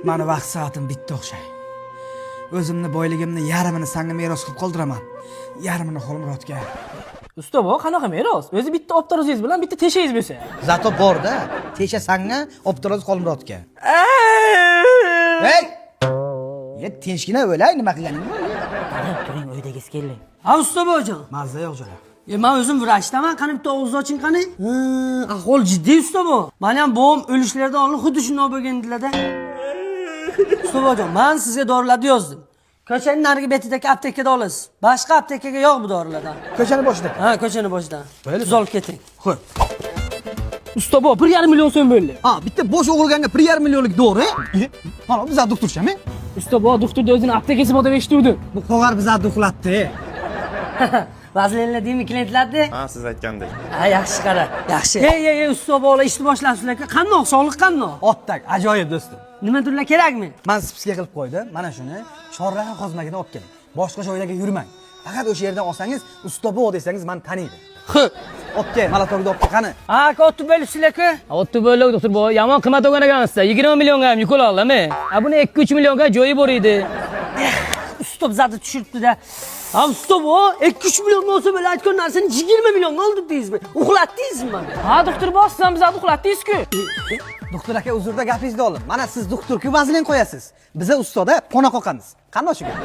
Mana vaqt soatim bitdi o'xshay. O'zimni boyligimni yarmini senga meros qilib qoldiraman. Yarmini Xolmurodga. Usta bu qanaqa meros? O'zi bitta optorozingiz bilan bitta teshingiz bo'lsa. Zato bor-da. Tesha senga, optoroz Xolmurodga. Hey! Ya tinchgina o'lay, nima qilganing bor? Turing, uydagiz keldi. Ha usta bojon. Mazza yo'q jo'ra. Men o'zim vrachdaman, qani bitta og'izni oching qani. Ahvol jiddiy usta bu. Meni ham bom o'lishlardan oldin xuddi shunday bo'lgandilar-da. Usta bojon, men sizga dorilarni yozdim. Ko'chaning narigi betidagi aptekada olasiz. Boshqa aptekaga yo'q bu dorilardan. Ko'chani boshida. Ha, ko'chani boshidan. Tuz olib keting. Xo'p. Usta bu 1,5 million so'm bo'ldi. Ha, bitta bosh o'g'ilganga 1,5 millionlik dori. Mana biz doktorchami? Usta bu doktorda o'zini aptekasi bor deb eshituvdi. Bu qo'g'ar bizlarni uxlatdi. Vazilinlar deymi klientlarni? Ha, siz aytgandek. Ha, yaxshi qara. Yaxshi. Ey, usta bola ishni boshlabsizlar-ku. Qandoq, sog'liq qandoq? Otdak, ajoyib do'stim. Nimadirlar kerakmi? Men spusga qilib qo'ydim. Mana shuni chorraha xizmatiga olib keling. Boshqa joylarga yurmang. Faqat o'sha yerdan olsangiz, usta bu desangiz men taniydi. Opke, Malatog'da opke qani? Ha, kotib bo'libsizlar-ku. Otdi bo'ldi doktor bu. Yomon qimmat olgan ekansiz. 20 millionga ham yukol oldimi? Ha, buni 2-3 millionga joyi bor edi. Usta bizlarni tushiribdi-da. Ha, usta bu 2-3 million bo'lsa bo'la aytgan narsani 20 millionga oldi deysizmi? Uxlatdingizmi meni? Ha, doktor bu, siz ham bizlarni uxlatdingiz-ku. Doktor aka, uzrda gapingizni olin. Mana siz doktor-ku vazlin qo'yasiz. Biza ustada qo'na qoqamiz. Qanday shu gap?